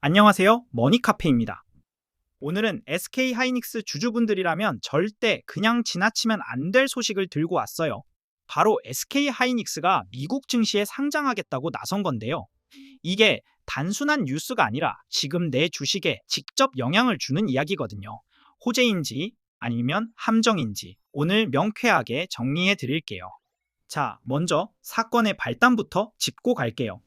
안녕하세요. 머니카페입니다. 오늘은 SK 하이닉스 주주분들이라면 절대 그냥 지나치면 안 될 소식을 들고 왔어요. 바로 SK 하이닉스가 미국 증시에 상장하겠다고 나선 건데요. 이게 단순한 뉴스가 아니라 지금 내 주식에 직접 영향을 주는 이야기거든요. 호재인지 아니면 함정인지 오늘 명쾌하게 정리해 드릴게요. 자, 먼저 사건의 발단부터 짚고 갈게요.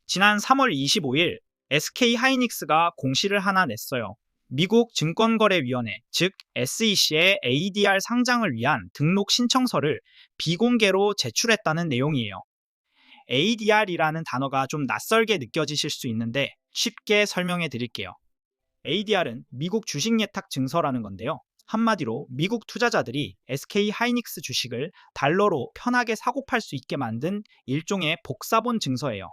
지난 3월 25일 SK 하이닉스가 공시를 하나 냈어요. 미국 증권거래위원회, 즉 SEC의 ADR 상장을 위한 등록 신청서를 비공개로 제출했다는 내용이에요. ADR이라는 단어가 좀 낯설게 느껴지실 수 있는데 쉽게 설명해 드릴게요. ADR은 미국 주식 예탁 증서라는 건데요. 한마디로 미국 투자자들이 SK 하이닉스 주식을 달러로 편하게 사고 팔 수 있게 만든 일종의 복사본 증서예요.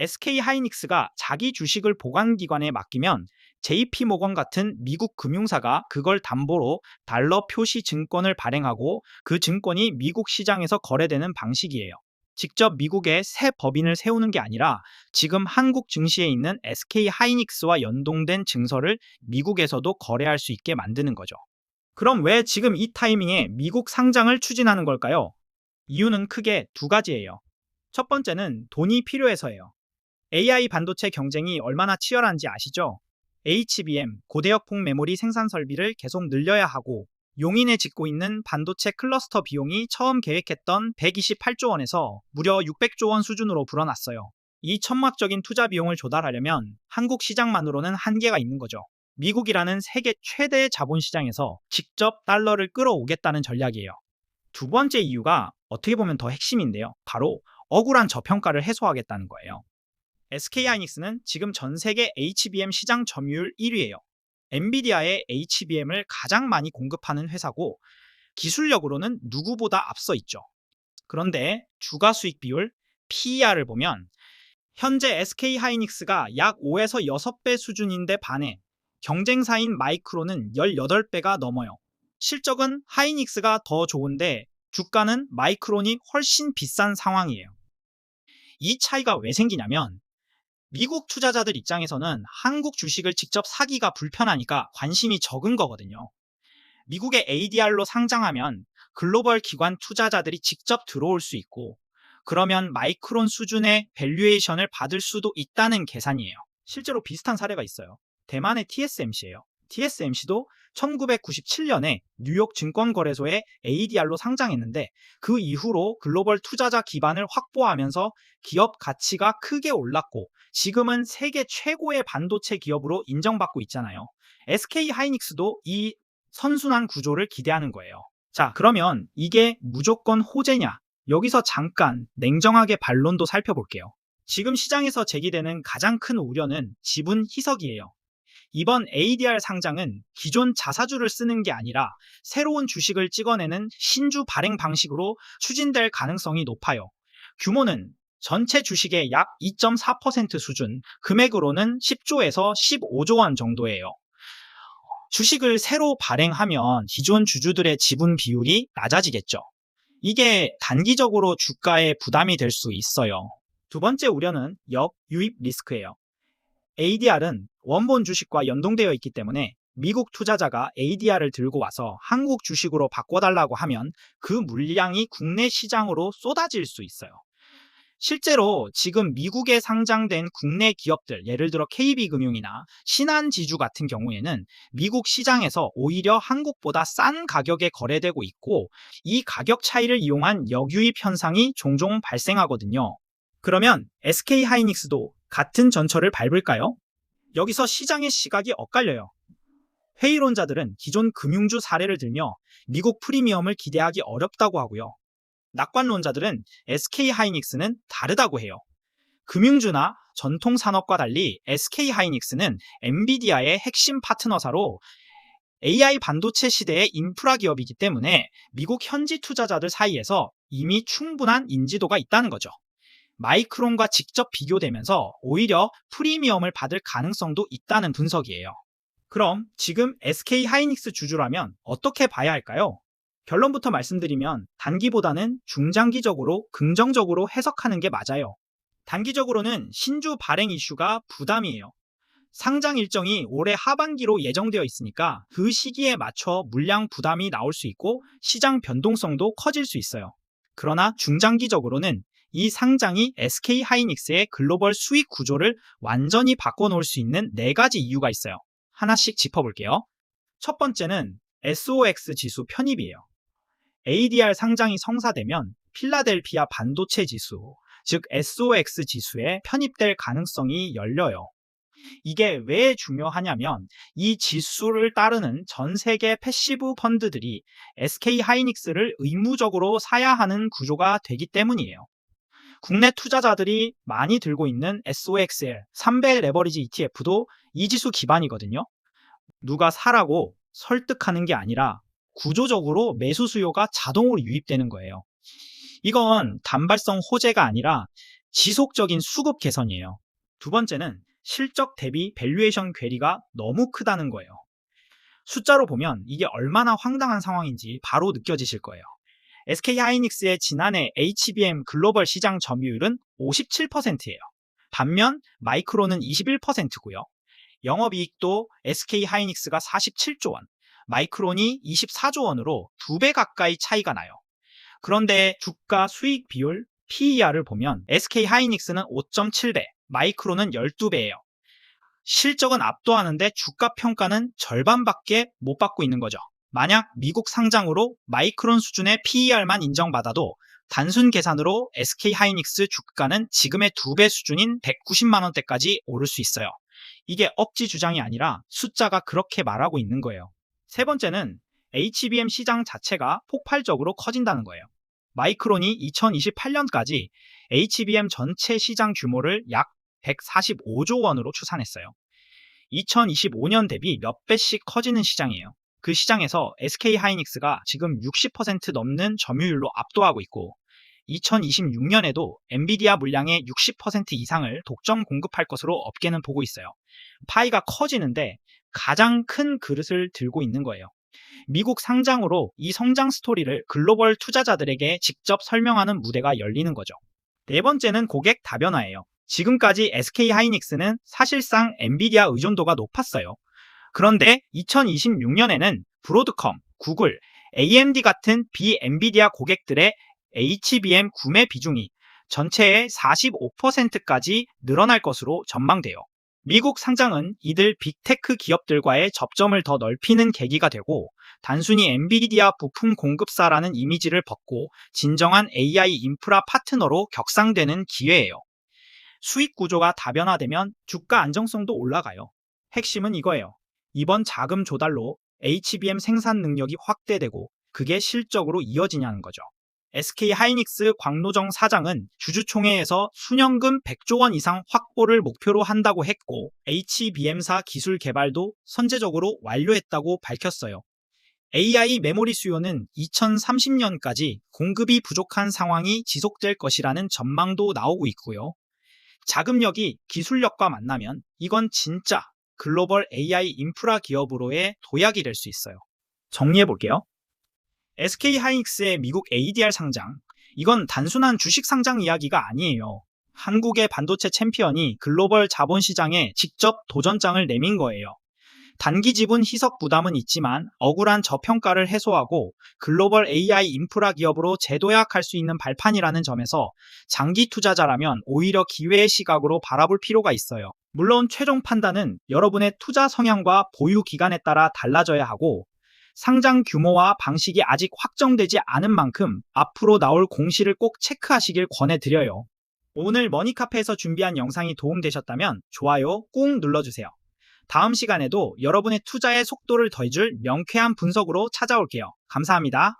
SK 하이닉스가 자기 주식을 보관기관에 맡기면 JP모건 같은 미국 금융사가 그걸 담보로 달러 표시 증권을 발행하고 그 증권이 미국 시장에서 거래되는 방식이에요. 직접 미국에 새 법인을 세우는 게 아니라 지금 한국 증시에 있는 SK 하이닉스와 연동된 증서를 미국에서도 거래할 수 있게 만드는 거죠. 그럼 왜 지금 이 타이밍에 미국 상장을 추진하는 걸까요? 이유는 크게 두 가지예요. 첫 번째는 돈이 필요해서예요. AI 반도체 경쟁이 얼마나 치열한지 아시죠? HBM, 고대역폭 메모리 생산 설비를 계속 늘려야 하고 용인에 짓고 있는 반도체 클러스터 비용이 처음 계획했던 128조 원에서 무려 600조 원 수준으로 불어났어요. 이 천막적인 투자 비용을 조달하려면 한국 시장만으로는 한계가 있는 거죠. 미국이라는 세계 최대의 자본시장에서 직접 달러를 끌어오겠다는 전략이에요. 두 번째 이유가 어떻게 보면 더 핵심인데요. 바로 억울한 저평가를 해소하겠다는 거예요. SK하이닉스는 지금 전 세계 HBM 시장 점유율 1위예요. 엔비디아의 HBM을 가장 많이 공급하는 회사고 기술력으로는 누구보다 앞서 있죠. 그런데 주가 수익 비율 PER을 보면 현재 SK하이닉스가 약 5에서 6배 수준인데 반해 경쟁사인 마이크론은 18배가 넘어요. 실적은 하이닉스가 더 좋은데 주가는 마이크론이 훨씬 비싼 상황이에요. 이 차이가 왜 생기냐면 미국 투자자들 입장에서는 한국 주식을 직접 사기가 불편하니까 관심이 적은 거거든요. 미국의 ADR로 상장하면 글로벌 기관 투자자들이 직접 들어올 수 있고 그러면 마이크론 수준의 밸류에이션을 받을 수도 있다는 계산이에요. 실제로 비슷한 사례가 있어요. 대만의 TSMC예요. TSMC도 1997년에 뉴욕 증권거래소에 ADR로 상장했는데 그 이후로 글로벌 투자자 기반을 확보하면서 기업 가치가 크게 올랐고 지금은 세계 최고의 반도체 기업으로 인정받고 있잖아요. SK 하이닉스도 이 선순환 구조를 기대하는 거예요. 자, 그러면 이게 무조건 호재냐? 여기서 잠깐 냉정하게 반론도 살펴볼게요. 지금 시장에서 제기되는 가장 큰 우려는 지분 희석이에요. 이번 ADR 상장은 기존 자사주를 쓰는 게 아니라 새로운 주식을 찍어내는 신주 발행 방식으로 추진될 가능성이 높아요. 규모는 전체 주식의 약 2.4% 수준, 금액으로는 10조에서 15조 원 정도예요. 주식을 새로 발행하면 기존 주주들의 지분 비율이 낮아지겠죠. 이게 단기적으로 주가에 부담이 될 수 있어요. 두 번째 우려는 역유입 리스크예요. ADR은 원본 주식과 연동되어 있기 때문에 미국 투자자가 ADR을 들고 와서 한국 주식으로 바꿔달라고 하면 그 물량이 국내 시장으로 쏟아질 수 있어요. 실제로 지금 미국에 상장된 국내 기업들, 예를 들어 KB금융이나 신한지주 같은 경우에는 미국 시장에서 오히려 한국보다 싼 가격에 거래되고 있고 이 가격 차이를 이용한 역유입 현상이 종종 발생하거든요. 그러면 SK하이닉스도 같은 전철을 밟을까요? 여기서 시장의 시각이 엇갈려요. 회의론자들은 기존 금융주 사례를 들며 미국 프리미엄을 기대하기 어렵다고 하고요. 낙관론자들은 SK하이닉스는 다르다고 해요. 금융주나 전통 산업과 달리 SK하이닉스는 엔비디아의 핵심 파트너사로 AI 반도체 시대의 인프라 기업이기 때문에 미국 현지 투자자들 사이에서 이미 충분한 인지도가 있다는 거죠. 마이크론과 직접 비교되면서 오히려 프리미엄을 받을 가능성도 있다는 분석이에요. 그럼 지금 SK하이닉스 주주라면 어떻게 봐야 할까요? 결론부터 말씀드리면 단기보다는 중장기적으로 긍정적으로 해석하는 게 맞아요. 단기적으로는 신주 발행 이슈가 부담이에요. 상장 일정이 올해 하반기로 예정되어 있으니까 그 시기에 맞춰 물량 부담이 나올 수 있고 시장 변동성도 커질 수 있어요. 그러나 중장기적으로는 이 상장이 SK 하이닉스의 글로벌 수익 구조를 완전히 바꿔놓을 수 있는 4가지 이유가 있어요. 하나씩 짚어볼게요. 첫 번째는 SOX 지수 편입이에요. ADR 상장이 성사되면 필라델피아 반도체 지수, 즉 SOX 지수에 편입될 가능성이 열려요. 이게 왜 중요하냐면 이 지수를 따르는 전 세계 패시브 펀드들이 SK 하이닉스를 의무적으로 사야 하는 구조가 되기 때문이에요. 국내 투자자들이 많이 들고 있는 SOXL 3배 레버리지 ETF도 이 지수 기반이거든요. 누가 사라고 설득하는 게 아니라 구조적으로 매수 수요가 자동으로 유입되는 거예요. 이건 단발성 호재가 아니라 지속적인 수급 개선이에요. 두 번째는 실적 대비 밸류에이션 괴리가 너무 크다는 거예요. 숫자로 보면 이게 얼마나 황당한 상황인지 바로 느껴지실 거예요. SK 하이닉스의 지난해 HBM 글로벌 시장 점유율은 57%예요. 반면 마이크론은 21%고요. 영업이익도 SK 하이닉스가 47조 원, 마이크론이 24조 원으로 2배 가까이 차이가 나요. 그런데 주가 수익 비율 PER을 보면 SK 하이닉스는 5.7배, 마이크론은 12배예요. 실적은 압도하는데 주가 평가는 절반밖에 못 받고 있는 거죠. 만약 미국 상장으로 마이크론 수준의 PER만 인정받아도 단순 계산으로 SK 하이닉스 주가는 지금의 2배 수준인 190만 원대까지 오를 수 있어요. 이게 억지 주장이 아니라 숫자가 그렇게 말하고 있는 거예요. 세 번째는 HBM 시장 자체가 폭발적으로 커진다는 거예요. 마이크론이 2028년까지 HBM 전체 시장 규모를 약 145조 원으로 추산했어요. 2025년 대비 몇 배씩 커지는 시장이에요. 그 시장에서 SK 하이닉스가 지금 60% 넘는 점유율로 압도하고 있고 2026년에도 엔비디아 물량의 60% 이상을 독점 공급할 것으로 업계는 보고 있어요. 파이가 커지는데 가장 큰 그릇을 들고 있는 거예요. 미국 상장으로 이 성장 스토리를 글로벌 투자자들에게 직접 설명하는 무대가 열리는 거죠. 네 번째는 고객 다변화예요. 지금까지 SK 하이닉스는 사실상 엔비디아 의존도가 높았어요. 그런데 2026년에는 브로드컴, 구글, AMD 같은 비엔비디아 고객들의 HBM 구매 비중이 전체의 45%까지 늘어날 것으로 전망돼요. 미국 상장은 이들 빅테크 기업들과의 접점을 더 넓히는 계기가 되고 단순히 엔비디아 부품 공급사라는 이미지를 벗고 진정한 AI 인프라 파트너로 격상되는 기회예요. 수익 구조가 다변화되면 주가 안정성도 올라가요. 핵심은 이거예요. 이번 자금 조달로 HBM 생산 능력이 확대되고 그게 실적으로 이어지냐는 거죠. SK 하이닉스 광노정 사장은 주주총회에서 수년금 100조 원 이상 확보를 목표로 한다고 했고 HBM사 기술 개발도 선제적으로 완료했다고 밝혔어요. AI 메모리 수요는 2030년까지 공급이 부족한 상황이 지속될 것이라는 전망도 나오고 있고요. 자금력이 기술력과 만나면 이건 진짜 글로벌 AI 인프라 기업으로의 도약이 될 수 있어요. 정리해 볼게요. SK 하이닉스의 미국 ADR 상장, 이건 단순한 주식 상장 이야기가 아니에요. 한국의 반도체 챔피언이 글로벌 자본시장에 직접 도전장을 내민 거예요. 단기 지분 희석 부담은 있지만 억울한 저평가를 해소하고 글로벌 AI 인프라 기업으로 재도약할 수 있는 발판이라는 점에서 장기 투자자라면 오히려 기회의 시각으로 바라볼 필요가 있어요. 물론 최종 판단은 여러분의 투자 성향과 보유 기간에 따라 달라져야 하고 상장 규모와 방식이 아직 확정되지 않은 만큼 앞으로 나올 공시를 꼭 체크하시길 권해드려요. 오늘 머니카페에서 준비한 영상이 도움되셨다면 좋아요 꾹 눌러주세요. 다음 시간에도 여러분의 투자의 속도를 더해줄 명쾌한 분석으로 찾아올게요. 감사합니다.